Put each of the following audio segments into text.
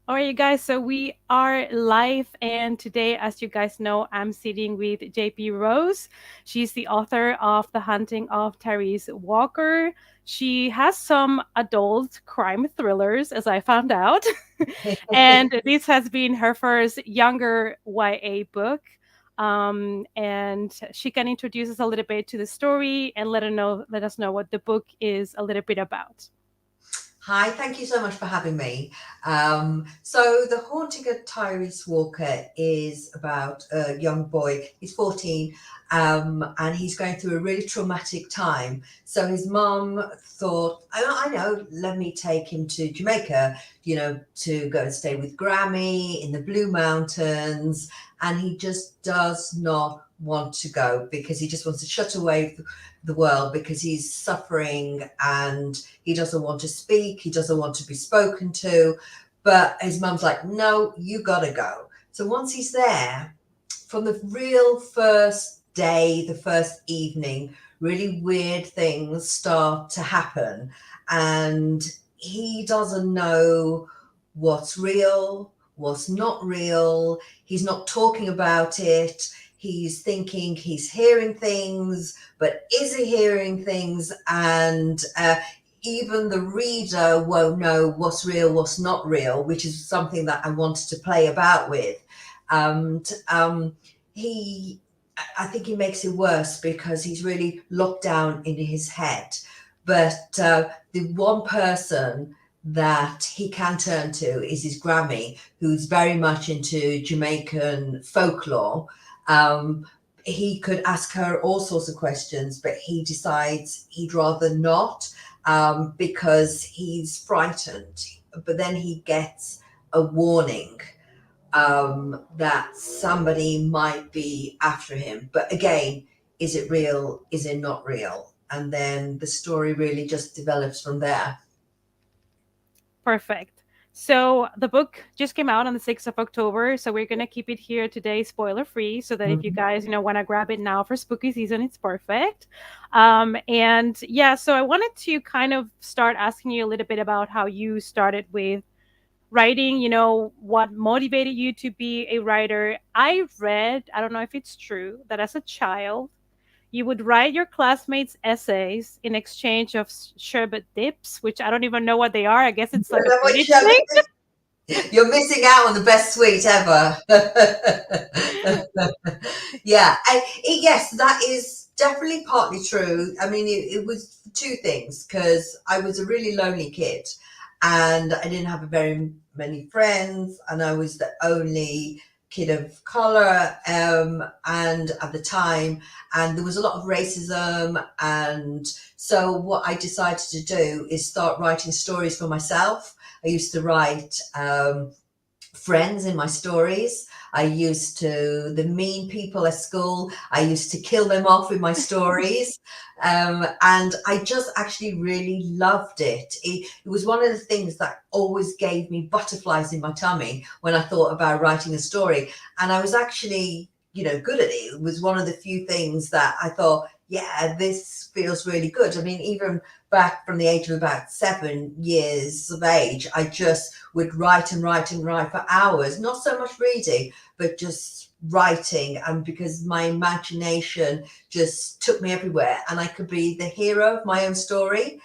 All right, you guys. So we are live, and today, as you guys know, I'm sitting with J.P.Rose. She's the author of The Haunting of Tyrese Walker. She has some adult crime thrillers, as I found out, and this has been her first younger YA book. And she can introduce us a little bit to the story and let us know what the book is a little bit about. Hi, thank you so much for having me. So, The Haunting of Tyrese Walker is about a young boy. He's 14, and he's going through a really traumatic time. So, his mum thought, I know, let me take him to Jamaica, to go and stay with Grammy in the Blue Mountains. And he just does not want to go because he just wants to shut away the world because he's suffering and he doesn't want to speak, he doesn't want to be spoken to. But his mum's like, no, you gotta go. So once he's there, from the real first day, the first evening, really weird things start to happen. And he doesn't know what's real, what's not real. He's not talking about it. He's thinking he's hearing things, but is he hearing things? And even the reader won't know what's real, what's not real, which is something that I wanted to play about with. And he, I think he makes it worse because he's really locked down in his head. But the one person that he can turn to is his Grammy, who's very much into Jamaican folklore. Um, he could ask her all sorts of questions, but he decides he'd rather not because he's frightened. But then he gets a warning that somebody might be after him. But again, is it real? Is it not real? And then the story really just develops from there. Perfect. So the book just came out on the 6th of October. So we're gonna keep it here today, spoiler free, so that if you Mhm. guys, want to grab it now for spooky season, it's perfect. And yeah, so I wanted to kind of start asking you a little bit about how you started with writing, what motivated you to be a writer. I read, I don't know if it's true, that as a child, you would write your classmates' essays in exchange of sherbet dips, which I don't even know what they are. I guess it's like a British thing. You're missing out on the best sweet ever. Yeah, yes, that is definitely partly true. I mean, it was two things because I was a really lonely kid and I didn't have very many friends, and I was the only kid of color and at the time, and there was a lot of racism. And so what I decided to do is start writing stories for myself. I used to write friends in my stories. I used to, the mean people at school, I used to kill them off in my stories. And I just actually really loved it. It was one of the things that always gave me butterflies in my tummy when I thought about writing a story. And I was actually, good at it. It was one of the few things that I thought, yeah, this feels really good. I mean, even back from the age of about 7 years of age, I just would write and write and write for hours, not so much reading, but just writing. And because my imagination just took me everywhere, and I could be the hero of my own story,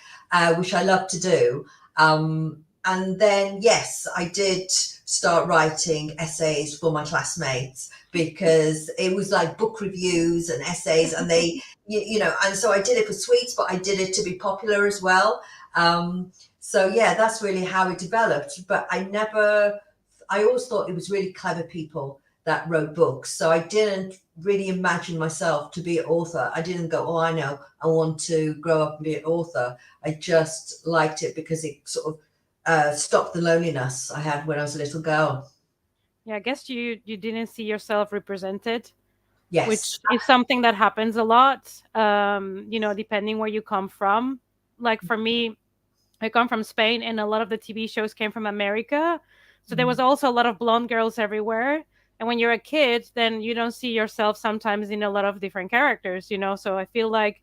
which I love to do. And then, yes, I did start writing essays for my classmates because it was like book reviews and essays, and they, and so I did it for sweets, but I did it to be popular as well. So yeah, that's really how it developed. But I always thought it was really clever people that wrote books. So I didn't really imagine myself to be an author. I didn't go, oh, I know, I want to grow up and be an author. I just liked it because it sort of stopped the loneliness I had when I was a little girl. Yeah, I guess you didn't see yourself represented, Yes. which is something that happens a lot. Depending where you come from. Like for me, I come from Spain, and a lot of the TV shows came from America. So there was also a lot of blonde girls everywhere. And when you're a kid, then you don't see yourself sometimes in a lot of different characters. So I feel like,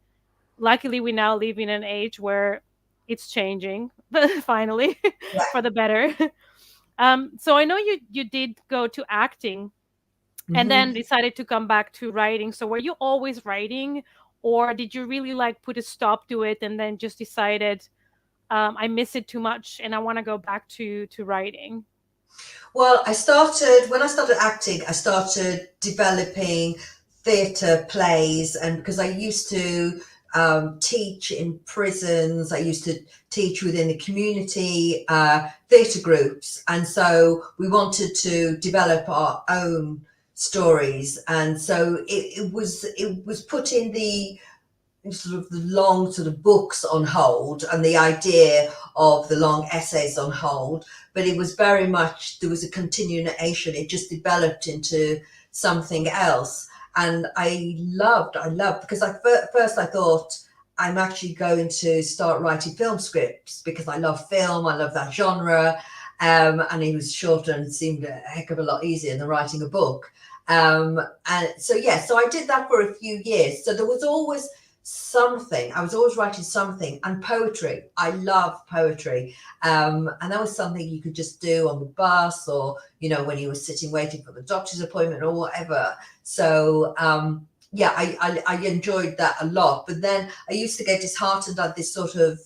luckily, we now live in an age where it's changing, but finally, Yeah. for the better. So I know you did go to acting and then Hmm. decided to come back to writing. So were you always writing, or did you really like put a stop to it and then just decided, I miss it too much and I want to go back to writing? Well, I started when I started acting. I started developing theatre plays, and because I used to teach in prisons, I used to teach within the community theatre groups, and so we wanted to develop our own stories, and so it was putting the sort of the long sort of books on hold and the idea of the long essays on hold, but it was very much there was a continuation. It just developed into something else, and I loved because first I thought I'm actually going to start writing film scripts because I love film, I love that genre, and it was shorter and seemed a heck of a lot easier than writing a book. And so yeah, so I did that for a few years. So there was always something. I was always writing something, and poetry. I love poetry, and that was something you could just do on the bus, or when you were sitting waiting for the doctor's appointment or whatever. So yeah, I enjoyed that a lot. But then I used to get disheartened at this sort of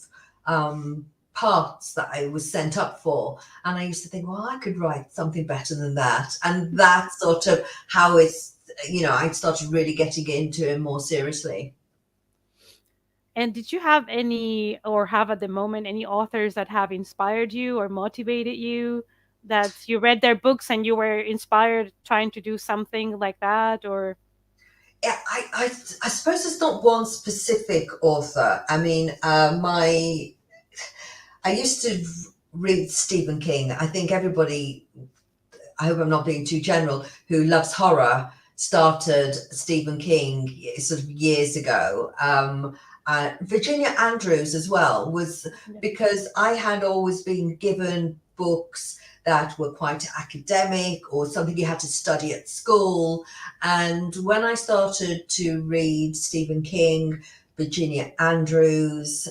parts that I was sent up for, and I used to think, well, I could write something better than that, and that's sort of how it's. I started really getting into it more seriously. And did you have any, or have at the moment, any authors that have inspired you or motivated you, that you read their books and you were inspired trying to do something like that? Or Yeah, I suppose it's not one specific author. I mean, I used to read Stephen King. I think everybody, I hope I'm not being too general, who loves horror started Stephen King sort of years ago. Virginia Andrews as well was because I had always been given books that were quite academic or something you had to study at school. And when I started to read Stephen King, Virginia Andrews,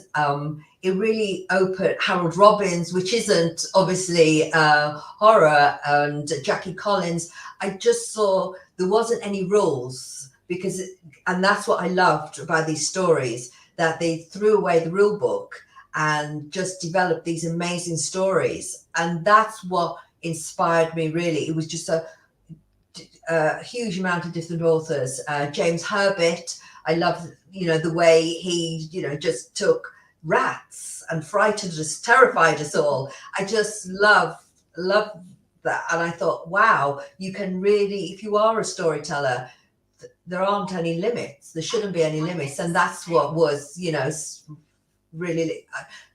it really opened Harold Robbins, which isn't obviously horror, and Jackie Collins. I just saw there wasn't any rules because, and that's what I loved about these stories, that they threw away the rule book and just developed these amazing stories. And that's what inspired me really. It was just a huge amount of different authors. James Herbert, I love, the way he, just took rats and frightened us, terrified us all. I just love that. And I thought, wow, you can really, if you are a storyteller, there aren't any limits. There shouldn't be any limits. And that's what was, really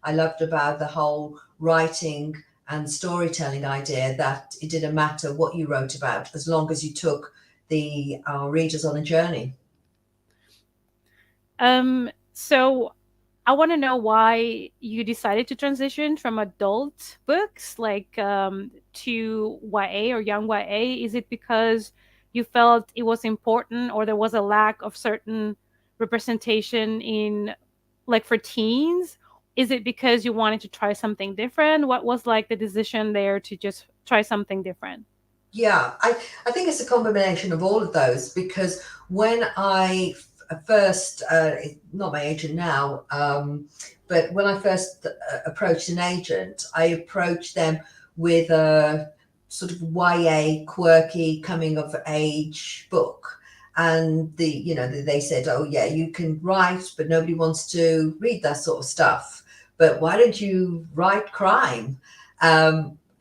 I loved about the whole writing and storytelling idea, that it didn't matter what you wrote about as long as you took the readers on a journey. so I want to know why you decided to transition from adult books like to YA or young YA. Is it because you felt it was important, or there was a lack of certain representation in, like, for teens? Is it because you wanted to try something different? What was like the decision there to just try something different? Yeah, I think it's a combination of all of those because when I first, not my agent now, but when I first approached an agent, I approached them with a sort of YA quirky coming of age book. And they said, oh yeah, you can write, but nobody wants to read that sort of stuff. But why don't you write crime?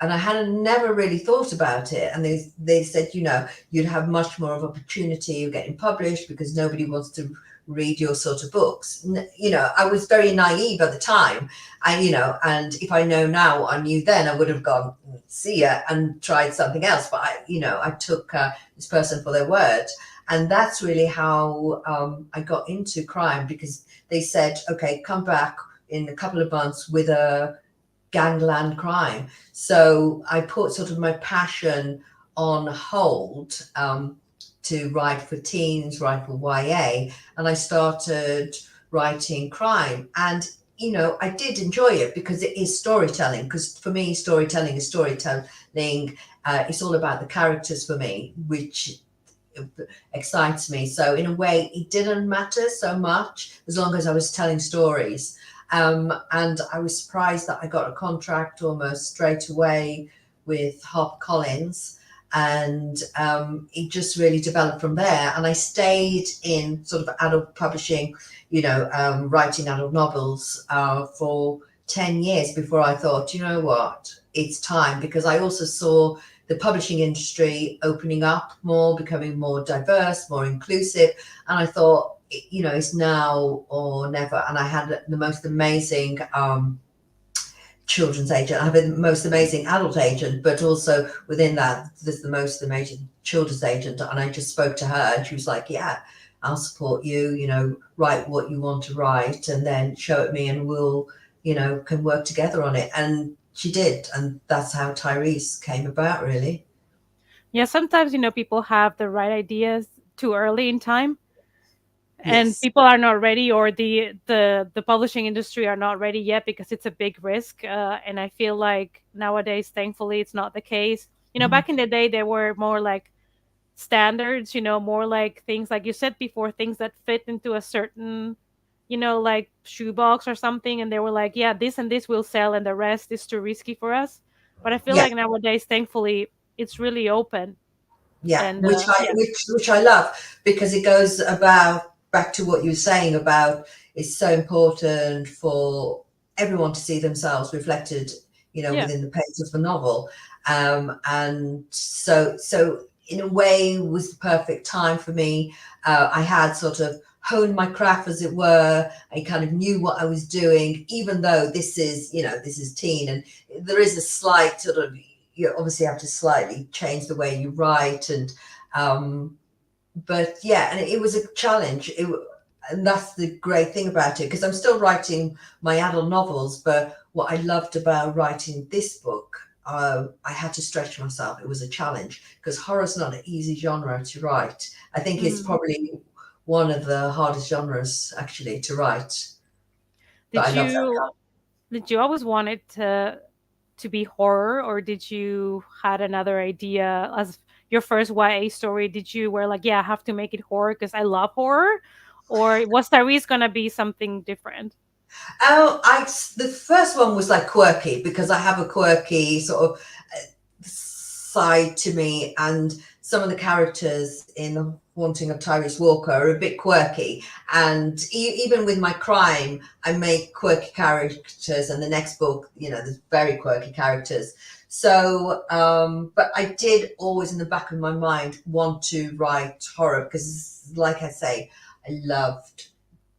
And I had never really thought about it. And they said, you'd have much more of opportunity of getting published because nobody wants to read your sort of books. I was very naive at the time. And if I know now what I knew then, I would have gone, see ya, and tried something else. But I took this person for their word. And that's really how I got into crime, because they said, okay, come back in a couple of months with a gangland crime. So I put sort of my passion on hold, to write for teens, write for YA, and I started writing crime. And I did enjoy it because it is storytelling. Because for me, storytelling is storytelling. It's all about the characters for me, which excites me. So in a way, it didn't matter so much as long as I was telling stories. And I was surprised that I got a contract almost straight away with HarperCollins. And it just really developed from there. And I stayed in sort of adult publishing, writing adult novels for 10 years before I thought, you know what, it's time. Because I also saw the publishing industry opening up more, becoming more diverse, more inclusive. And I thought, it's now or never. And I had the most amazing children's agent. I have the most amazing adult agent, but also within that, there's the most amazing children's agent. And I just spoke to her and she was like, yeah, I'll support you, write what you want to write and then show it me and we'll, can work together on it. And she did. And that's how Tyrese came about, really. Yeah, sometimes, people have the right ideas too early in time, and Yes. people are not ready, or the publishing industry are not ready yet because it's a big risk. And I feel like nowadays, thankfully, it's not the case. Mhm. Back in the day, there were more like standards, more like things like you said before, things that fit into a certain, like shoebox or something, and they were like, yeah, this and this will sell, and the rest is too risky for us. But I feel Yeah. like nowadays, thankfully, it's really open. Yeah, And which I yeah, which I love because it goes about back to what you were saying about it's so important for everyone to see themselves reflected, yeah. within the pages of the novel. And so in a way was the perfect time for me. I had sort of honed my craft, as it were. I kind of knew what I was doing, even though this is teen, and there is a slight sort of you obviously have to slightly change the way you write um but yeah, and it was a challenge. And that's the great thing about it because I'm still writing my adult novels, but what I loved about writing this book, I had to stretch myself. It was a challenge because horror's not an easy genre to write. I think it's Mhm. probably one of the hardest genres actually to write, but I Did love that. you did you always want it to be horror, or did you had another idea as your first YA story? Did you were like, yeah, I have to make it horror because I love horror, or was Tyrese gonna be something different? Oh, the first one was like quirky because I have a quirky sort of side to me, and some of the characters in The Haunting of Tyrese Walker are a bit quirky. And even with my crime, I make quirky characters, and the next book, there's very quirky characters. So, but I did always in the back of my mind want to write horror because, like I say, I loved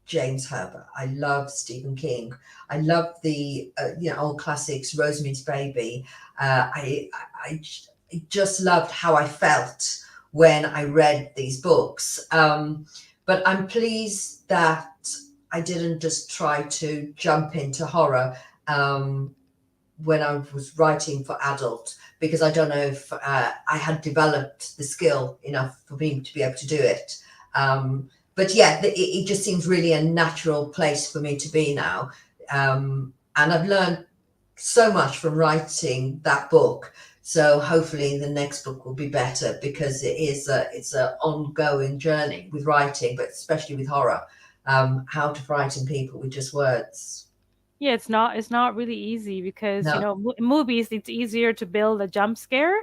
James Herbert. I love Stephen King. I love the old classics, Rosemary's Baby. I just loved how I felt when I read these books. But I'm pleased that I didn't just try to jump into horror when I was writing for adult because I don't know if I had developed the skill enough for me to be able to do it. But yeah, it just seems really a natural place for me to be now. And I've learned so much from writing that book. So hopefully the next book will be better because it's a ongoing journey with writing, but especially with horror. How to frighten people with just words. Yeah, it's not really easy because No. movies, it's easier to build a jump scare,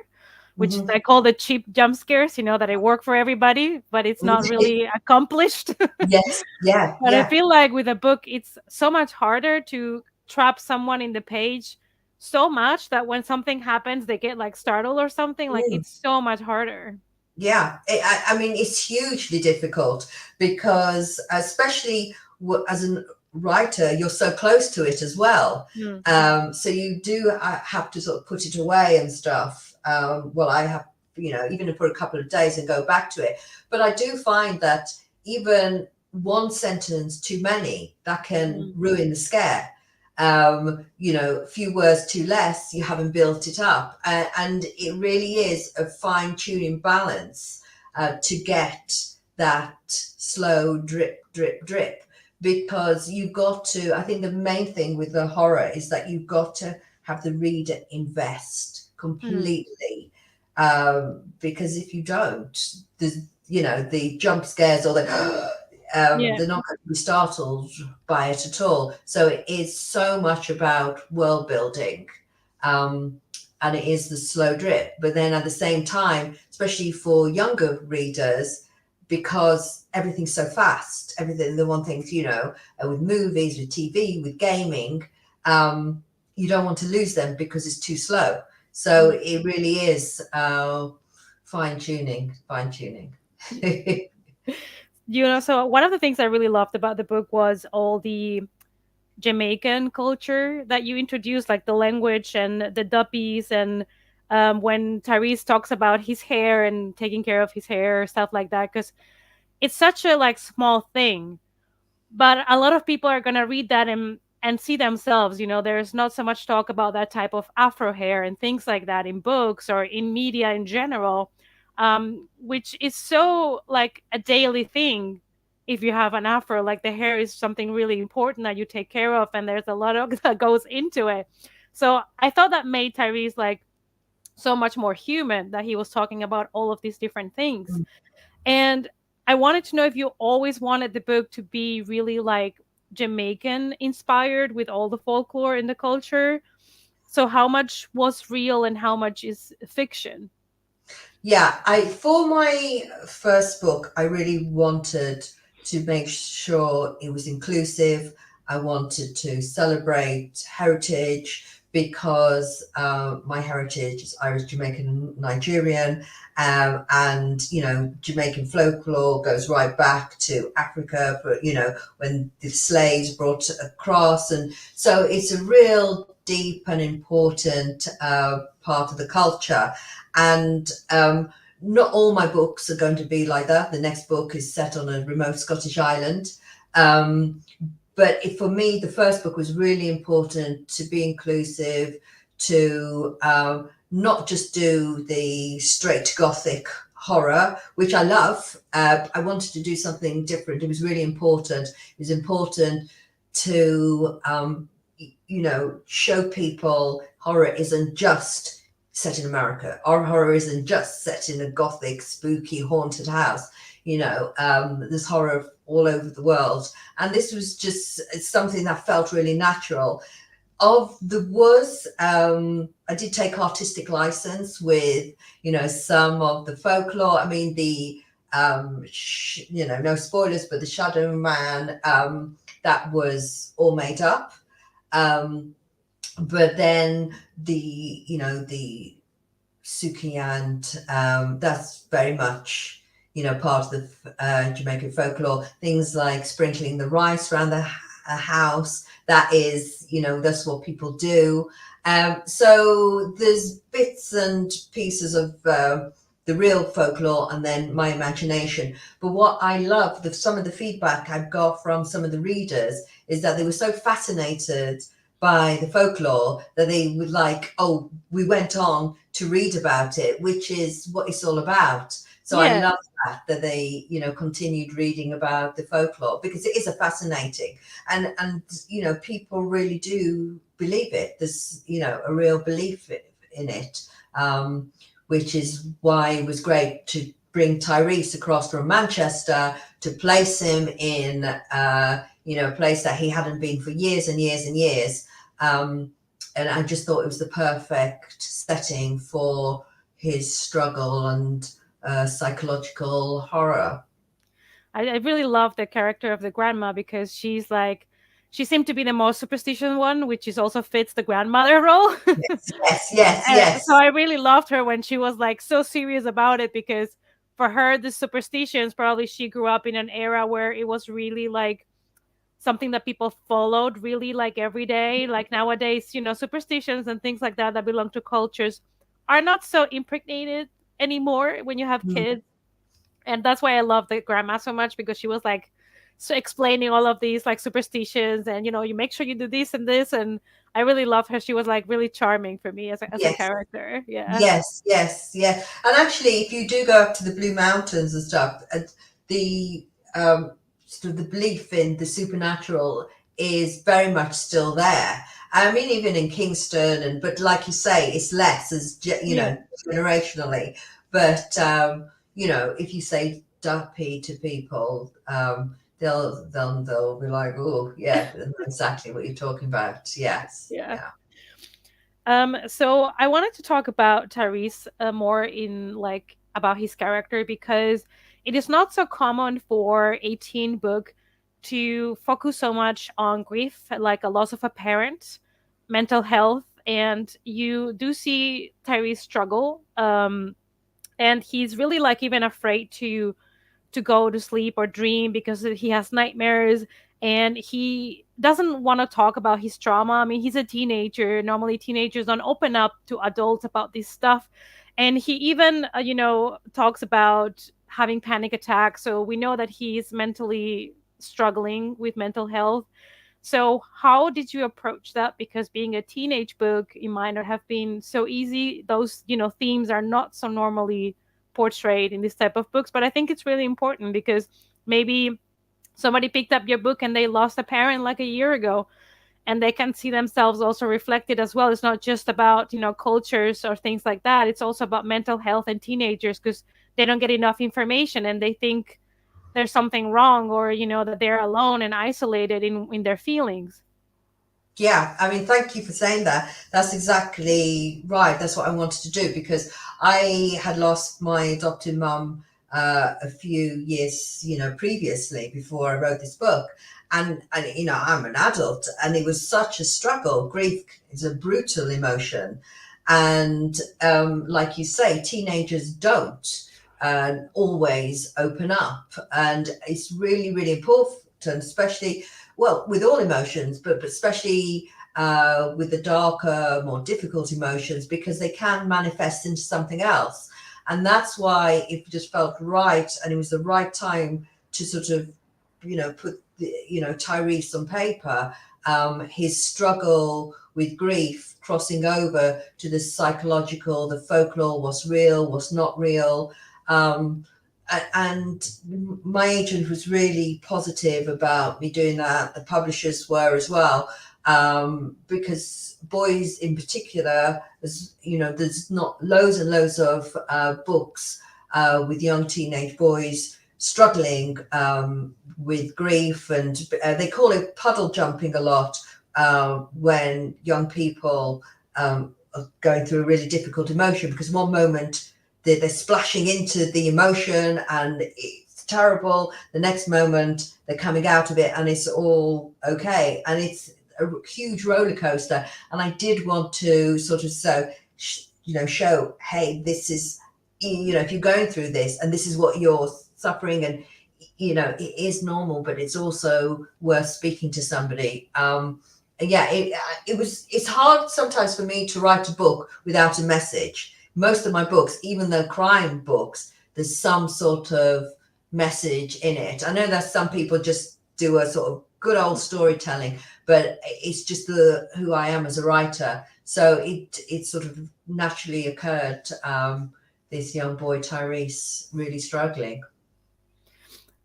which Mhm. I call the cheap jump scares, that they work for everybody, but it's not really accomplished. Yes, yeah, But I yeah, feel like with a book, it's so much harder to trap someone in the page so much that when something happens, they get like startled or something. Like mm, it's so much harder. yeah. I mean, it's hugely difficult because, especially as a writer, you're so close to it as well. Mm, So you do have to sort of put it away and stuff. Well, I have, even for a couple of days and go back to it. But I do find that even one sentence too many that can mm. ruin the scare. A few words too less, you haven't built it up. And it really is a fine tuning balance to get that slow drip, drip, drip. because you've got to, I think the main thing with the horror is that you've got to have the reader invest Mm. completely. Because if you don't, there's, the jump scares or the, Yeah. they're not going to be startled by it at all. So it is so much about world building. Um, and it is the slow drip. But then at the same time, especially for younger readers, because everything's so fast, everything, the one thing, with movies, with TV, with gaming, um, you don't want to lose them because it's too slow. So Yeah. it really is fine tuning, fine tuning. So one of the things I really loved about the book was all the Jamaican culture that you introduced, like the language and the duppies, and when Tyrese talks about his hair and taking care of his hair, stuff like that, because it's such a like small thing, but a lot of people are gonna read that and see themselves. There's not so much talk about that type of afro hair and things like that in books or in media in general, which is so like a daily thing. If you have an afro, like the hair is something really important that you take care of, and there's a lot of that goes into it. So I thought that made Tyrese like so much more human, that he was talking about all of these different things. And I wanted to know if you always wanted the book to be really like Jamaican inspired with all the folklore in the culture. So how much was real and how much is fiction? Yeah, I for my first book, I really wanted to make sure it was inclusive. I wanted to celebrate heritage because my heritage is Irish, Jamaican, and Nigerian, and Jamaican folklore goes right back to Africa, for when the slaves brought across, and so it's a real deep and important part of the culture. And not all my books are going to be like that. The next book is set on a remote Scottish island. Um, but for me, the first book was really important to be inclusive, to not just do the straight gothic horror, which I love. I wanted to do something different. It was really important. It was important to, show people horror isn't just set in America. Our horror isn't just set in a gothic, spooky, haunted house. There's horror all over the world, and this was just something that felt really natural. I did take artistic license with some of the folklore. I mean, the no spoilers, but the Shadow Man, that was all made up. um but then the Suki, and that's very much part of the Jamaican folklore. Things like sprinkling the rice around the house. That is, that's what people do. So there's bits and pieces of the real folklore, and then my imagination. But what I love, some of the feedback I've got from some of the readers is that they were so fascinated by the folklore that they would like, oh, we went on to read about it, which is what it's all about. So I Yeah. love that they, continued reading about the folklore, because it is a fascinating, and people really do believe it. There's a real belief in it, which is why it was great to bring Tyrese across from Manchester, to place him in a place that he hadn't been for years and years and years. And I just thought it was the perfect setting for his struggle and psychological horror. I really love the character of the grandma because she's like, she seemed to be the most superstitious one, which is also fits the grandmother role. Yes, yes, yes, So yes. I really loved her when she was like so serious about it, because for her, the superstitions, probably she grew up in an era where it was really like something that people followed really like every day. Like nowadays, superstitions and things like that that belong to cultures are not so impregnated anymore when you have Mm, kids. And that's why I love the grandma so much, because she was like so explaining all of these like superstitions, and you make sure you do this and this. And I really love her. She was like really charming for me as a yes, character. Yeah. yes, yes, yeah. And actually, if you do go up to the Blue Mountains and stuff, the sort of the belief in the supernatural is very much still there. I mean, even in Kingston, and but like you say, it's less as you Yeah. know, generationally. But if you say duppy to people, they'll be like, oh yeah, I know exactly what you're talking about. Yes, Yeah. yeah. So I wanted to talk about Tyrese more in like about his character because it is not so common for a teen book to focus so much on grief, like a loss of a parent, mental health, and you do see Tyrese struggle. And he's really like even afraid to go to sleep or dream because he has nightmares, and he doesn't want to talk about his trauma. I mean, he's a teenager. Normally teenagers don't open up to adults about this stuff, and he even talks about having panic attacks, so we know that he's mentally struggling with mental health. So how did you approach that? Because being a teenage book, it might not have been so easy. Those themes are not so normally portrayed in this type of books, but I think it's really important because maybe somebody picked up your book and they lost a parent like a year ago, and they can see themselves also reflected as well. It's not just about cultures or things like that. It's also about mental health and teenagers, because they don't get enough information and they think there's something wrong, or that they're alone and isolated in their feelings. Yeah, I mean, thank you for saying that. That's exactly right. That's what I wanted to do because I had lost my adopted mum a few years, previously before I wrote this book. And I'm an adult, and it was such a struggle. Grief is a brutal emotion, and like you say, teenagers don't always open up, and it's really, really important, especially well, with all emotions, but especially with the darker, more difficult emotions, because they can manifest into something else. And that's why it just felt right, and it was the right time to sort of, put Tyrese on paper. His struggle with grief, crossing over to the psychological, the folklore, what's real, what's not real. Um, and my agent was really positive about me doing that. The publishers were as well, because boys in particular, as there's not loads and loads of books with young teenage boys struggling with grief, and they call it puddle jumping a lot when young people are going through a really difficult emotion, because one moment they're splashing into the emotion and it's terrible. The next moment they're coming out of it and it's all okay. And it's a huge roller coaster. And I did want to sort of show, hey, this is, if you're going through this and this is what you're suffering, and it is normal, but it's also worth speaking to somebody. Yeah, it's hard sometimes for me to write a book without a message. Most of my books, even the crime books, there's some sort of message in it. I know that some people just do a sort of good old storytelling, but it's just who I am as a writer. So it sort of naturally occurred. This young boy Tyrese really struggling.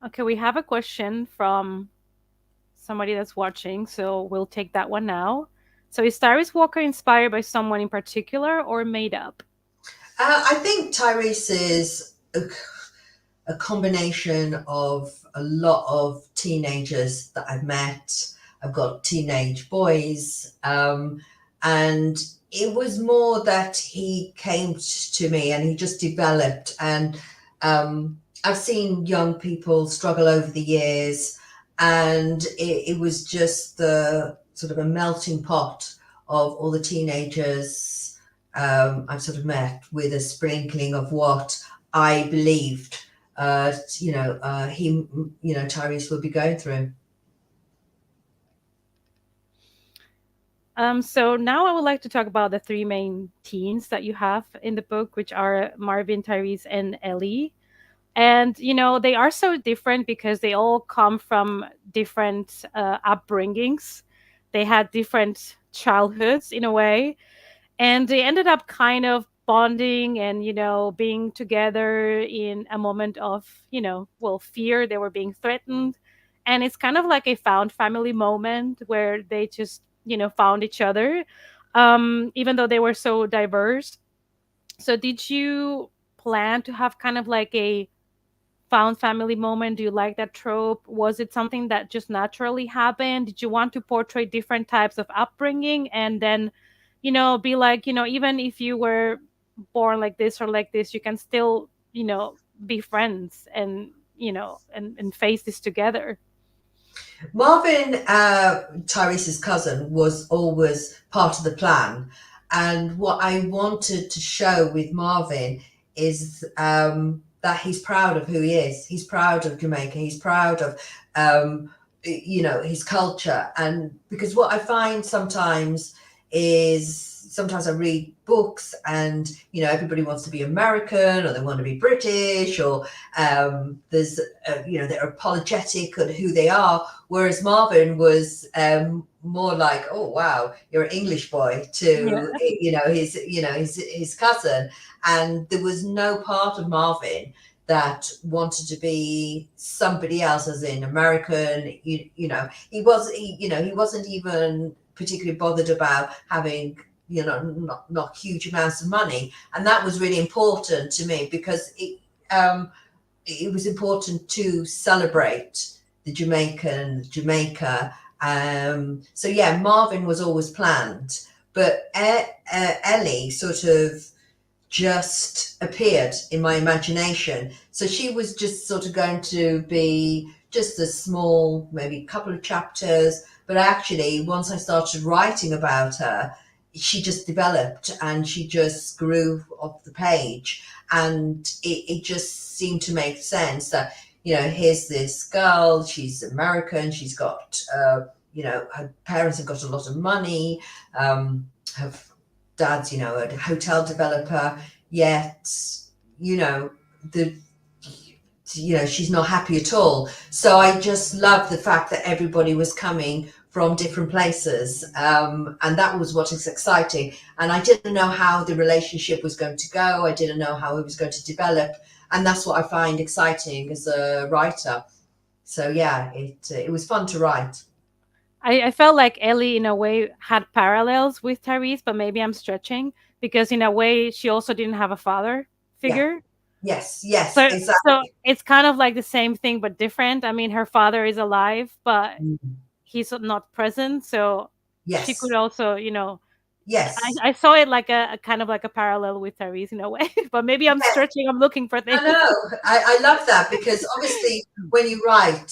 Okay, we have a question from somebody that's watching, so we'll take that one now. So is Tyrese Walker inspired by someone in particular or made up? I think Tyrese is a combination of a lot of teenagers that I've met. I've got teenage boys, and it was more that he came to me and he just developed. And I've seen young people struggle over the years, and it was just the sort of a melting pot of all the teenagers I've sort of met, with a sprinkling of what I believed Tyrese will be going through. So now I would like to talk about the three main teens that you have in the book, which are Marvin, Tyrese, and Ellie. And they are so different because they all come from different upbringings. They had different childhoods in a way, and they ended up kind of bonding and being together in a moment of well, fear. They were being threatened, and it's kind of like a found family moment where they just, found each other, even though they were so diverse. So did you plan to have kind of like a found family moment? Do you like that trope? Was it something that just naturally happened? Did you want to portray different types of upbringing and then, be like, even if you were born like this, you can still, be friends and, and face this together? Marvin, Tyrese's cousin, was always part of the plan. And what I wanted to show with Marvin is that he's proud of who he is. He's proud of Jamaica. He's proud of, his culture. And because what I find sometimes I read books and, everybody wants to be American or they want to be British or they're apologetic on who they are. Whereas Marvin was more like, oh wow, you're an English boy Yeah. to his cousin, and there was no part of Marvin that wanted to be somebody else, as in American. He wasn't even particularly bothered about having not huge amounts of money, and that was really important to me because it was important to celebrate Jamaica. So yeah, Marvin was always planned, but Ellie sort of just appeared in my imagination. So she was just sort of going to be just a small, maybe couple of chapters. But actually, once I started writing about her, she just developed and she just grew off the page. And it just seemed to make sense that, here's this girl, she's American, she's got, her parents have got a lot of money, her dad's, a hotel developer, yet, you know, the she's not happy at all. So I just love the fact that everybody was coming from different places, and that was what is exciting. And I didn't know how the relationship was going to go. I didn't know how it was going to develop, and that's what I find exciting as a writer. So yeah, it was fun to write. I felt like Ellie, in a way, had parallels with Tyrese, but maybe I'm stretching because, in a way, she also didn't have a father Yeah. figure. Yes, So exactly. it's kind of like the same thing but different. I mean, her father is alive, but Mm. he's not present. So she could Yes, also, yes. I saw it like a kind of like a parallel with Tyrese in a way. But maybe I'm Yes, stretching. I'm looking for I things. know. I love that because obviously when you write,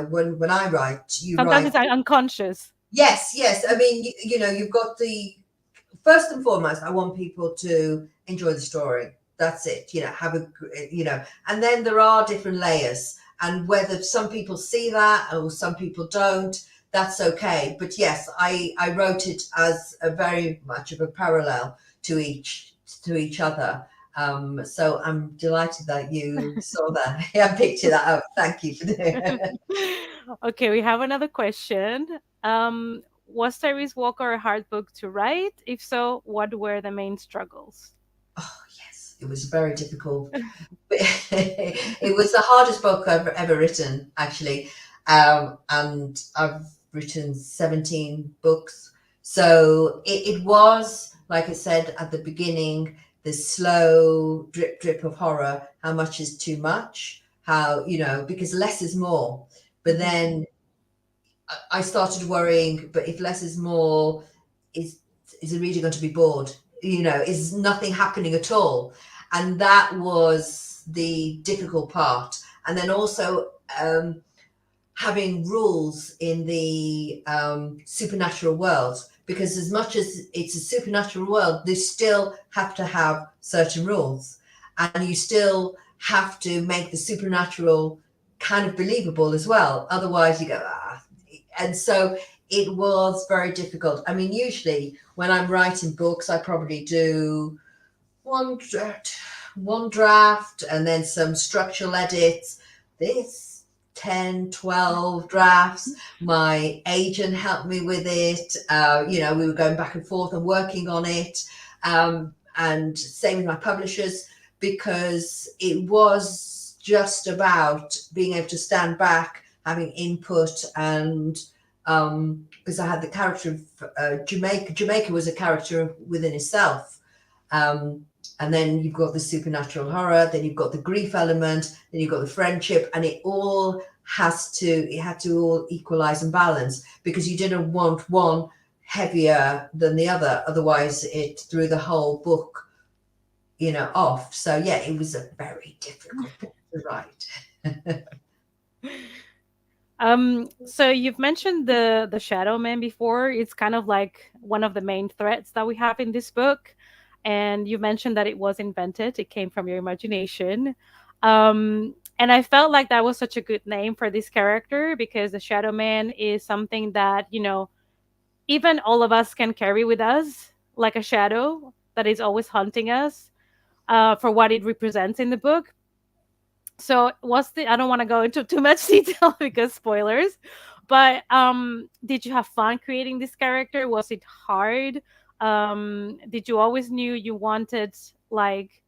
when I write, you Sometimes write. it's unconscious. Yes. I mean, you've got the first and foremost. I want people to enjoy the story. That's it. Have and then there are different layers, and whether some people see that or some people don't, that's okay. But yes, I wrote it as a very much of a parallel to each other. So I'm delighted that you saw that. I picked that up. Thank you for doing it. Okay, we have another question. Was Tyrese Walker a hard book to write? If so, what were the main struggles? Oh, yes, it was very difficult. It was the hardest book I've ever written, actually. And I've written 17 books. So it was, like I said at the beginning, the slow drip, drip of horror. How much is too much? How, because less is more. But Mhm. then I started worrying, but if less is more, is is the reader going to be bored? Is nothing happening at all? And that was the difficult part. And then also having rules in the supernatural world, because as much as it's a supernatural world, they still have to have certain rules, and you still have to make the supernatural kind of believable as well. Otherwise, you go ah. And so it was very difficult. I mean, usually when I'm writing books, I probably do one draft, one draft, and then some structural edits. This 10, 12 drafts. My agent helped me with it. We were going back and forth and working on it. And same with my publishers, because it was just about being able to stand back having input, and because I had the character of Jamaica. Jamaica was a character within itself. Um, and then you've got the supernatural horror, then you've got the grief element, then you've got the friendship, and it had to all equalize and balance, because you didn't want one heavier than the other, otherwise it threw the whole book, off. So yeah, it was a very difficult book to write. So you've mentioned the Shadow Man before. It's kind of like one of the main threats that we have in this book. And you mentioned that it was invented. It came from your imagination. And I felt like that was such a good name for this character because the Shadow Man is something that, even all of us can carry with us, like a shadow that is always haunting us, for what it represents in the book. So what's the I don't want to go into too much detail because spoilers, but did you have fun creating this character? Was it hard? Did you always knew you wanted like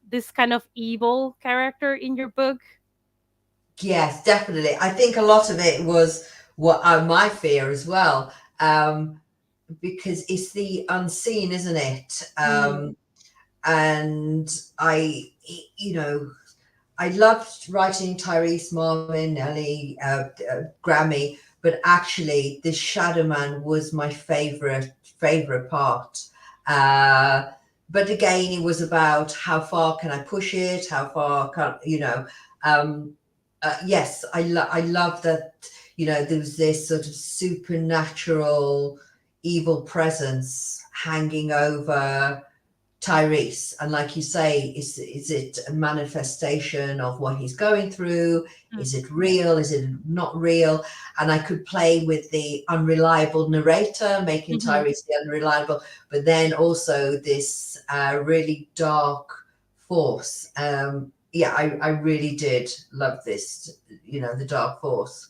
this kind of evil character in your book? Yes, definitely. I think a lot of it was what my fear as well, because it's the unseen, isn't it? Mm, And I, you know, I loved writing Tyrese, Marvin, Nelly, Grammy, but actually, the Shadow Man was my favorite part. Uh, but again, it was about how far can I push it? How far can Um, yes, I love that. There was this sort of supernatural evil presence hanging over Tyrese. And like you say, is it a manifestation of what he's going through? mm, Is it real? Is it not real? And I could play with the unreliable narrator, making mhm. Tyrese the unreliable, but then also this really dark force. Yeah, I really did love this, the dark force.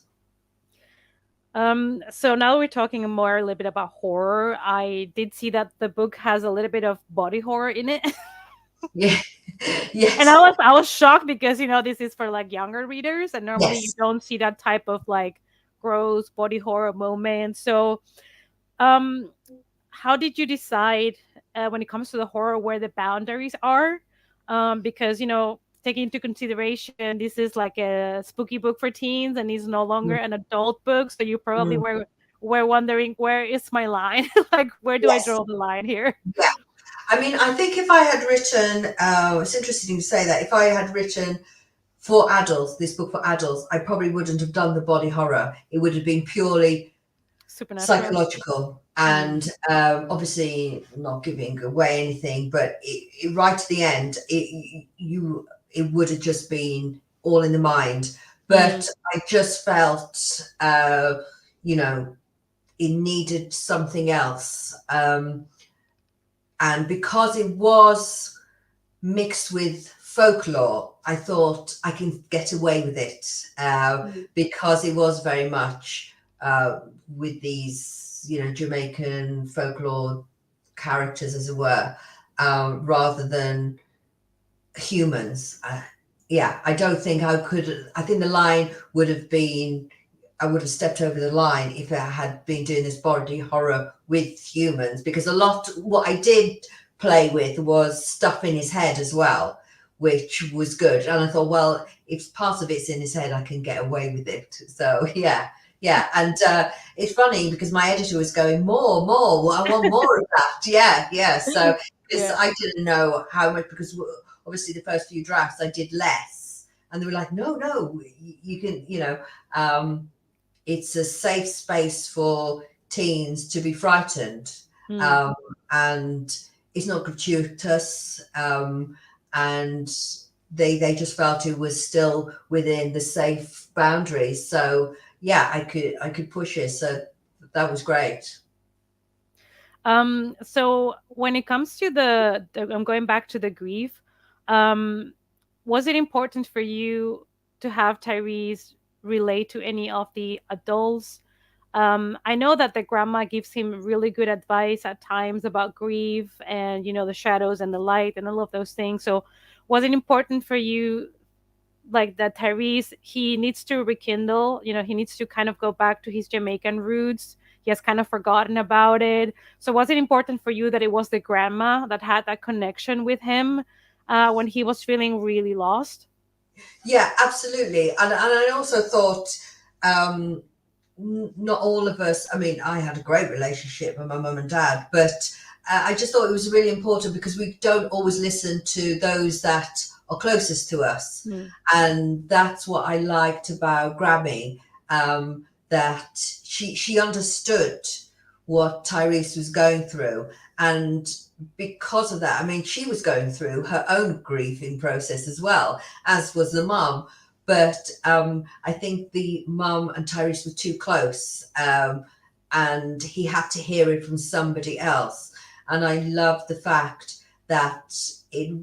So now we're talking more a little bit about horror. I did see that the book has a little bit of body horror in it. Yeah, And yes, I was shocked because this is for like younger readers and normally you yes. don't see that type of like gross body horror moment. So um how did you decide, when it comes to the horror, where the boundaries are? Because taking into consideration this is like a spooky book for teens and is no longer Mm, an adult book, so you probably mm, were wondering, where is my line? Like, where do I yes. draw the line here? Yeah. I mean, I think if I had written, it's interesting to say that if I had written for adults, this book for adults, I probably wouldn't have done the body horror. It would have been purely Supernatural. psychological, Mm, and obviously not giving away anything, but right at the end, it would have just been all in the mind. mm, But I just felt, you know, it needed something else, and because it was mixed with folklore, I thought I can get away with it, mm, because it was very much uh, with these, Jamaican folklore characters, as it were, rather than humans. Yeah, I don't think I could. I think the line would have been. I would have stepped over the line if I had been doing this body horror with humans, because a lot what I did play with was stuff in his head as well, which was good. And I thought, well, if part of it's in his head, I can get away with it. So yeah, yeah. And it's funny because my editor was going, more. Well, I want more of that. Yeah, yeah. So because yeah. I didn't know how much, because obviously the first few drafts I did less, and they were like, no, you can, um, it's a safe space for teens to be frightened, Mm. um, and it's not gratuitous, and they just felt it was still within the safe boundaries. So yeah, I could push it. So that was great. So when it comes to I'm going back to the grief. Um, was it important for you to have Tyrese relate to any of the adults? I know that the grandma gives him really good advice at times about grief and the shadows and the light and all of those things. So was it important for you like that Tyrese, he needs to rekindle, he needs to kind of go back to his Jamaican roots. He has kind of forgotten about it. So was it important for you that it was the grandma that had that connection with him when he was feeling really lost? Yeah, absolutely. And I also thought, um, not all of us, I mean, I had a great relationship with my mum and dad, but I just thought it was really important because we don't always listen to those that are closest to us. Mm. And that's what I liked about Grammy, that she understood what Tyrese was going through. And because of that, I mean, she was going through her own grieving process as well, as was the mum. But I think the mum and Tyrese were too close, and he had to hear it from somebody else. And I love the fact that it,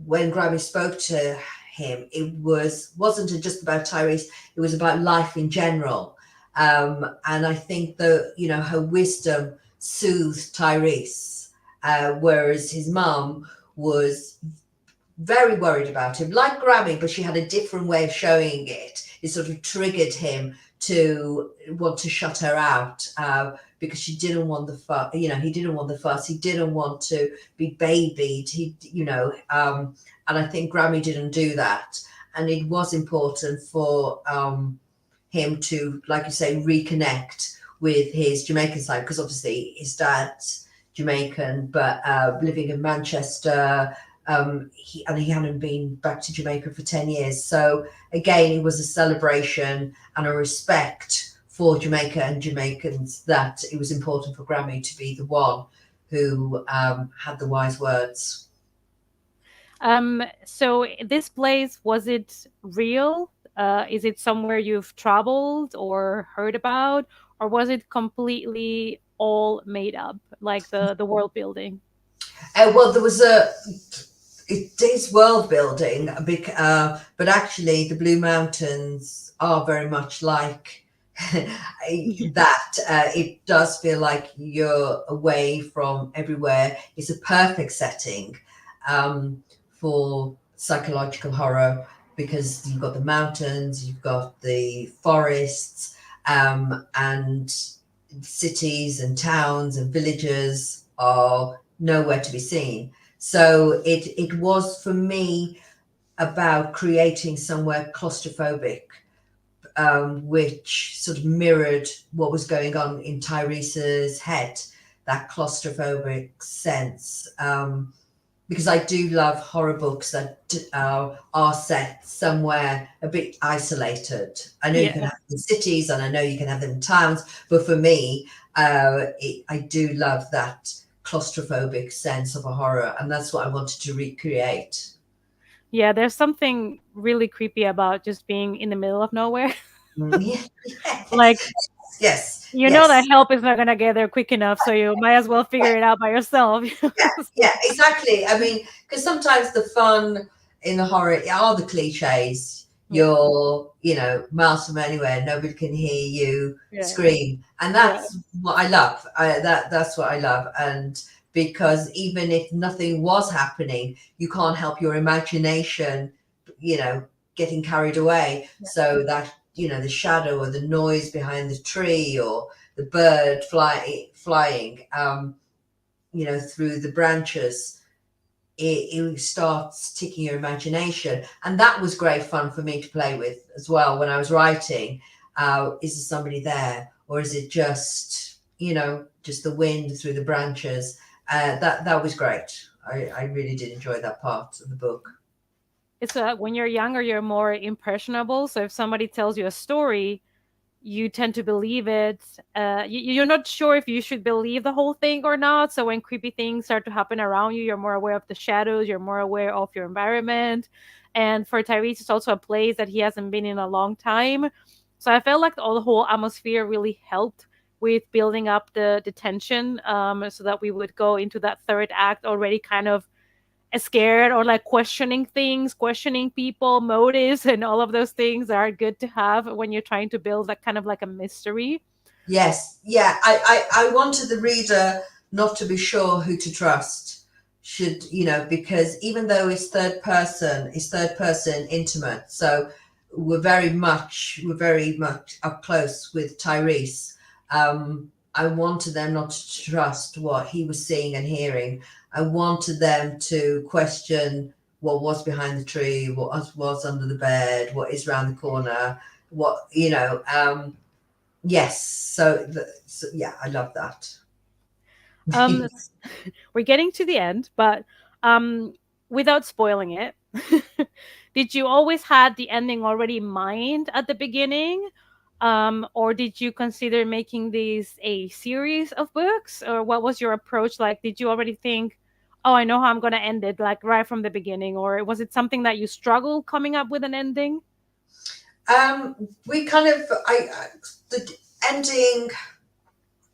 when Grammy spoke to him, it wasn't just about Tyrese; it was about life in general. And I think that her wisdom soothed Tyrese, whereas his mum was very worried about him, like Grammy, but she had a different way of showing it. It sort of triggered him to want to shut her out, because she didn't want the fuss. He didn't want the fuss. He didn't want to be babied. And I think Grammy didn't do that. And it was important for him to, like you say, reconnect with his Jamaican side, because obviously his dad's Jamaican, but living in Manchester, he hadn't been back to Jamaica for 10 years. So again, it was a celebration and a respect for Jamaica and Jamaicans, that it was important for Grammy to be the one who had the wise words. So this place, was it real? Is it somewhere you've traveled or heard about, or was it completely all made up, like the world building? Well, there was it is world building, but actually the Blue Mountains are very much like that. It does feel like you're away from everywhere. It's a perfect setting um, for psychological horror, because you've got the mountains, you've got the forests, and cities and towns and villages are nowhere to be seen. So it was for me about creating somewhere claustrophobic, which sort of mirrored what was going on in Tyrese's head, that claustrophobic sense. Because I do love horror books that are set somewhere a bit isolated. I know you can Yeah. have them in cities, and I know you can have them in towns, but for me, I do love that claustrophobic sense of a horror, and that's what I wanted to recreate. Yeah, there's something really creepy about just being in the middle of nowhere. Yeah, Like, yes, yes, you know that yes. help is not gonna get there quick enough, so you might as well figure it out by yourself. Yeah, yeah, exactly. I mean, because sometimes the fun in the horror are the cliches. Yeah, You're miles from anywhere, nobody can hear you yeah, scream, and yeah, that's what I love. That's what I love, and because even if nothing was happening, you can't help your imagination, you know, getting carried away. yeah. So that the shadow or the noise behind the tree or the bird flying. Through the branches, it starts ticking your imagination. And that was great fun for me to play with as well when I was writing. Is there somebody there? Or is it just the wind through the branches? That was great. I really did enjoy that part of the book. It's when you're younger, you're more impressionable. So if somebody tells you a story, you tend to believe it. You're not sure if you should believe the whole thing or not. So when creepy things start to happen around you, you're more aware of the shadows. You're more aware of your environment. And for Tyrese, it's also a place that he hasn't been in a long time. So I felt like all the whole atmosphere really helped with building up the tension, so that we would go into that third act already kind of scared or like questioning things, questioning people, motives, and all of those things are good to have when you're trying to build that kind of like a mystery. Yes, yeah. I wanted the reader not to be sure who to trust, should, because even though it's third person intimate, so we're very much up close with Tyrese. I wanted them not to trust what he was seeing and hearing. I wanted them to question what was behind the tree, what was under the bed, what is round the corner, yes. So yeah, I love that. Um, we're getting to the end, but um, without spoiling it, did you always had the ending already in mind at the beginning? Or did you consider making this a series of books? Or what was your approach like? Did you already think, oh, I know how I'm going to end it, like right from the beginning? Or was it something that you struggled coming up with an ending? We kind of, the ending,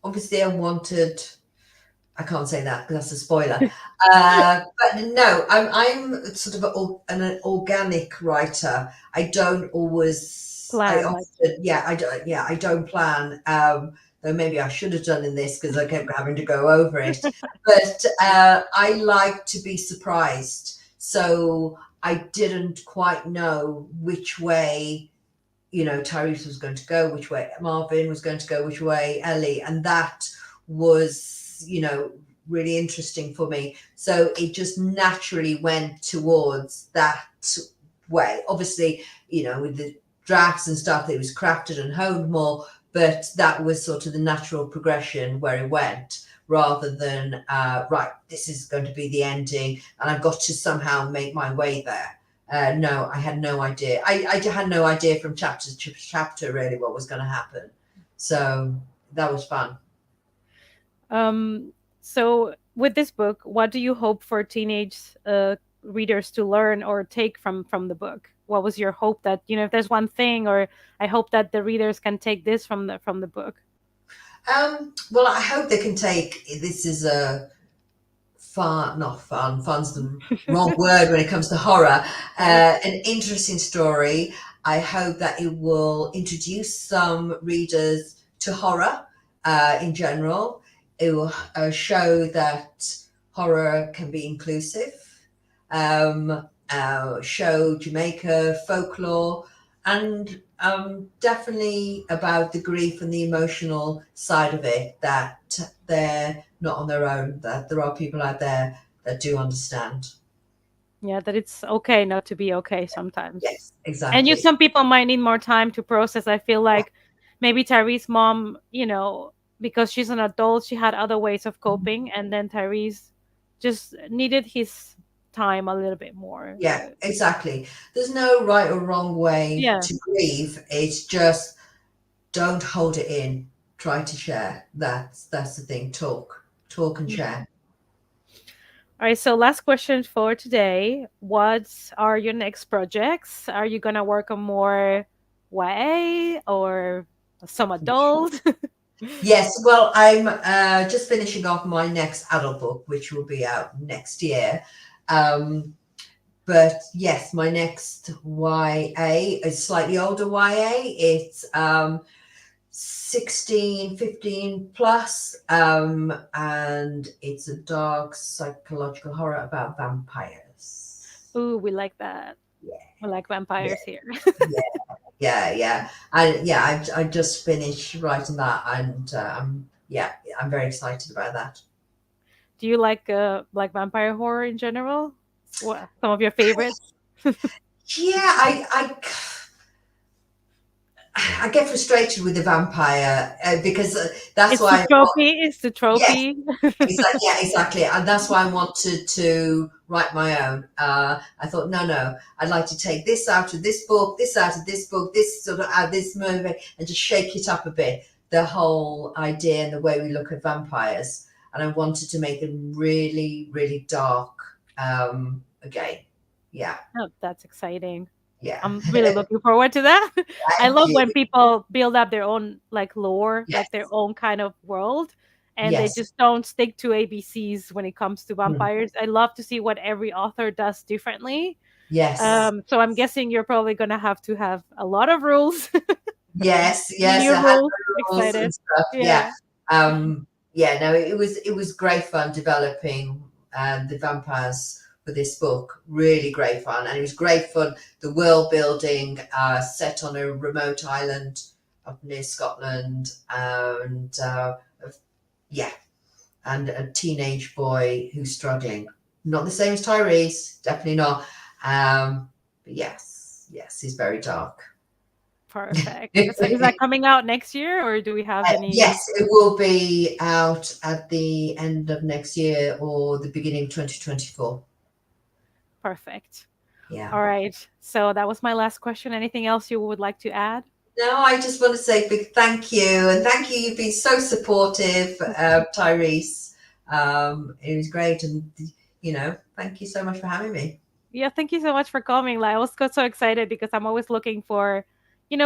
obviously, I can't say that because that's a spoiler. But no, I'm sort of an organic writer. I Plan, like, often, I don't plan. Though maybe I should have done in this because I kept having to go over it. But I like to be surprised. So I didn't quite know which way, Tyrese was going to go, which way Marvin was going to go, which way Ellie, and that was, really interesting for me. So it just naturally went towards that way. Obviously, with the drafts and stuff, it was crafted and honed more, but that was sort of the natural progression where it went. Rather than right, this is going to be the ending, and I've got to somehow make my way there. No, I had no idea. I had no idea from chapter to chapter really what was going to happen. So that was fun. um, so with this book, what do you hope for teenage readers to learn or take from the book? What was your hope that, if there's one thing, or I hope that the readers can take this from the book? Well, I hope they can take this is a fun, not fun, fun's the wrong word when it comes to horror, Right. an interesting story. I hope that it will introduce some readers to horror in general. It will show that horror can be inclusive, show Jamaica folklore, and definitely about the grief and the emotional side of it, that they're not on their own, that there are people out there that do understand. Yeah, that it's okay not to be okay sometimes. Yes, And exactly. some people might need more time to process. I feel Yeah. like maybe Tyrese's mom, because she's an adult, she had other ways of coping, and then Tyrese just needed his time a little bit more. Yeah, exactly. There's no right or wrong way Yeah. to grieve. It's just don't hold it in. Try to share. That's the thing. Talk and Mhm. share. All right, so last question for today. What are your next projects? Are you gonna work on more YA or some adult? Yes, well, I'm just finishing off my next adult book, which will be out next year. Um, but yes, my next YA is slightly older YA. It's 16, 15 plus, and it's a dark psychological horror about vampires. Ooh, we like that. Yeah, We like yeah, vampires here. yeah, yeah. I just finished writing that, and yeah, I'm very excited about that. Do you like vampire horror in general? What some of your favorites? Yeah, I get frustrated with the vampire because that's It's the why. trophy. It's the Yes, trophy. exactly. Yeah, exactly. And that's why I wanted to write my own. I thought, no, I'd like to take this out of this book, this out of this book, this sort of out of this movie, and just shake it up a bit. The whole idea and the way we look at vampires, and I wanted to make them really, really dark. Again, yeah, Oh, that's exciting. yeah. I'm really looking forward to that. I Thank love you. when people build up their own like lore, like their Yes, own kind of world, and they yes, just don't stick to ABCs when it comes to mm, vampires. I love to see what every author does differently. yes. So I'm guessing you're probably gonna have to have a lot of rules, Yes, yes, new I had rules. rules and Excited. stuff. Yeah, Yeah. yeah. No, it was great fun developing. the vampires for this book. Really great fun, and it was great fun. The world building, set on a remote island up near Scotland, and yeah, and a teenage boy who's struggling. Not the same as Tyrese, definitely not. But yes, he's very dark. Perfect. So is that coming out next year, or do we have any? Yes, it will be out at the end of next year or the beginning of 2024. Perfect. Yeah. All right. So that was my last question. Anything else you would like to add? No, I just want to say a big thank you. And thank you. You've been so supportive, Tyrese. It was great. And, thank you so much for having me. Yeah, thank you so much for coming. Like, I was got so excited because I'm always looking for,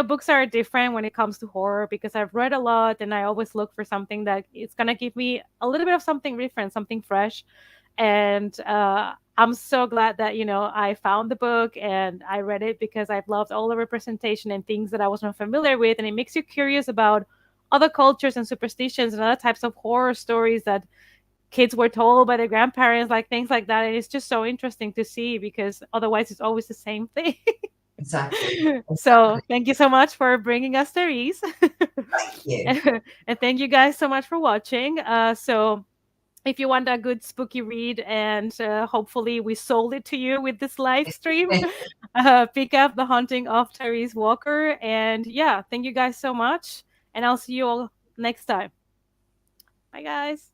books are different when it comes to horror because I've read a lot and I always look for something that it's gonna give me a little bit of something different, something fresh. And I'm so glad that I found the book and I read it because I've loved all the representation and things that I was not familiar with, and it makes you curious about other cultures and superstitions and other types of horror stories that kids were told by their grandparents, like things like that. And it's just so interesting to see because otherwise it's always the same thing. Exactly. So Exactly. thank you so much for bringing us Therese. Thank you. And thank you guys so much for watching. So if you want a good spooky read and hopefully we sold it to you with this live stream, pick up The Haunting of Tyrese Walker. And yeah, thank you guys so much. And I'll see you all next time. Bye, guys.